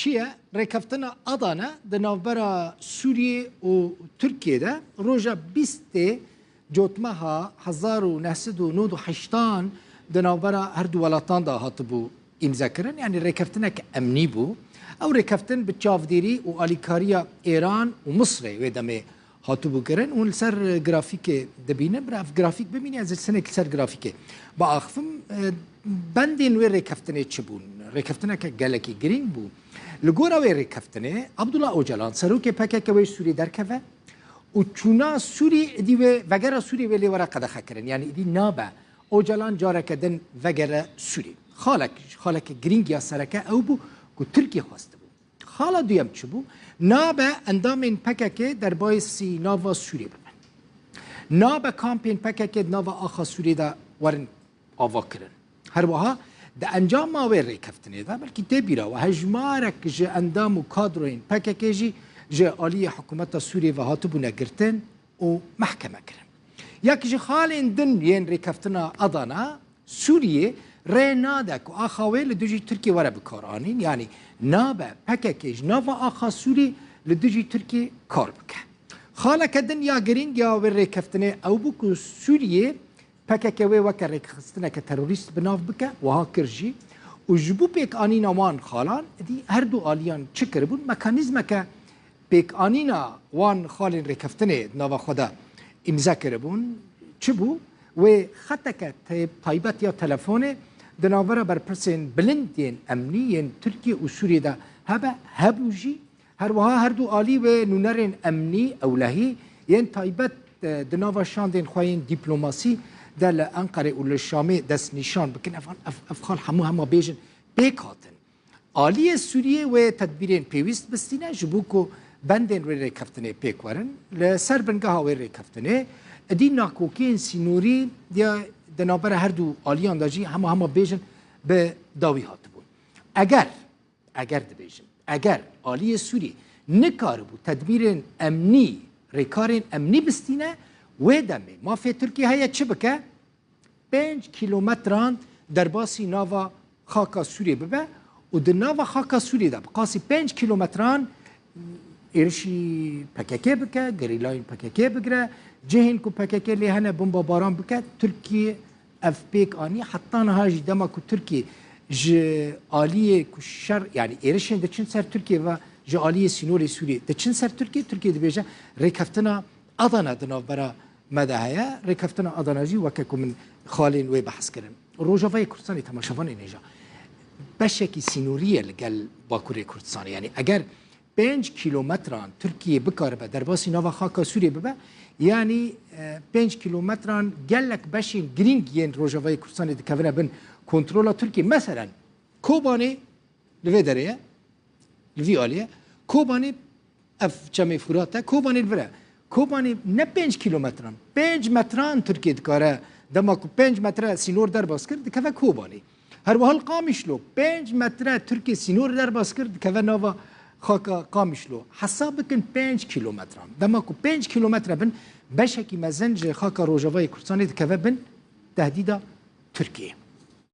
چیه؟ ریکفتنا آدانه در نوبرا سوریه و ترکیه ده روژا 20 جوتمها 1998 در نوبرا هر دو ولاتان ده هات بو امضا کردن یعنی ریکفتنا که امنی بو او ریکفتن به چاودیری و آلیکاریا ایران و مصر و دمه هاتو بو کردن اون سر گرافیک دبینه براف گرافیک ببینی از سنه سر گرافیک با آخفم بندین و ریکفتنه چه بون ریکفتنه که گلکی گرینگ بو لگورا و ریکفتنه عبدالله اوجلان سروک پکه وی سوری درکفه و چونا سوری دی وگرا سوری ولی ورا قدخه کرن یعنی دی نابه اوجلان جاره کدن وگرا سوری خالک گرینگ یا سرکه او بو که ترکی خواسته بو خالا دویم چه بو نابه اندامین پکه در بایسی ناوا سوری ببن نابه کامپین پکه ناوا آخا سوری دا ورن آوا کرن هر وها ده انجام ما وی ریکفتنه ده بلکه ده بیرا و هجمارک جه اندام و کادروین پکه جی جه آلی حکومت سوریه و هاتو بونه گرتن و محکمه کرن یک جه خالین دن ین ریکفتنه ادانا سوریه ری نادک و آخاوه لدوجی ترکیه وره بکارانین یعنی نابه پکه جه ناوا آخا سوری لدوجی ترکیه کار بکه خاله کدن یا گرینگ یا وی ریکفتنه او بکو سوریه پکه وی وکر ریکستنه که تروریست بناف بکه و ها کرجی و جبو پیک آنینا وان خالان دی هر دو آلیان چه کربون مکانیزم که پیک آنینا وان خالین ریکفتنه ناوا خدا امضا کربون چه بو و خطه که تایبت یا تلفونه دناوره برپرسین بلندین امنیین ترکیه و سوریه ده هبوجی هر وها هر دو آلی و نونرین امنی اولهی ین تایبت دناوا شاندین خواهین دیپلوماسی در انقره و لشامه دست نشان بکن افخال همه بیجن بیکاتن آلی سوریه و تدبیرین پیویست بستینه جبوکو بندین وی ریکفتنه پیکورن لسر بنگاه وی ریکفتنه دی ناکوکین سینوری دیا دنابر هر دو آلیان داجی همه بیجن به داوی هات بود اگر دبیجن اگر آلی سوریه نکار بود تدبیرین امنی ریکارین امنی بستینه و دمه مافیا ترکیه هیا چه بکه 5 کیلومتران در باسی ناوا خاکا سوریه ببه و در ناوا خاکا سوریه ده بقاسی 5 کیلومتران ایرشی پککه بکه گریلاین پککه بگره جهین کو پککه لیهنه بمبا باران بکه ترکیه اف پیک آنی حتی نهاجی دما کو ترکیه ج آلیه کو شر یعنی ایرشین ده چند سر ترکیه و ج آلیه سینور سوریه ده چند سر ترکیه ده بیجه ریکفتنا آدانا دناف برا مدهیا ریکفتنا آداناجی وکه من خالین وی بحث کردن روجاوای کردستانی تماشاوان اینجا بشکی سینوریه لگل باکوری کردستانی یعنی اگر 5 کیلومتران ترکیه بکاره به در باسی ناوا خاکا سوریه ببه یعنی 5 کیلومتران گلک بشین گرینگ ین روجاوای کردستانی دکوره بن کنترل ترکیه مثلا کوبانی لوی دریه لوی آلیه کوبانی اف چمی فراته کوبانی الوره کوبانی نه 5 کیلومتران 5 متران ترکیه دکاره دما کو 5 متر سینور در باز کرد که کوبانی هر وحال قامشلو 5 متر ترکیه سینور در باز کرد که نوا خاک قامشلو حساب بکن 5 کیلومتران دما کو 5 کیلومتر بن بشکی مزنج خاک روجاوای کردستان که بن تهدید ترکیه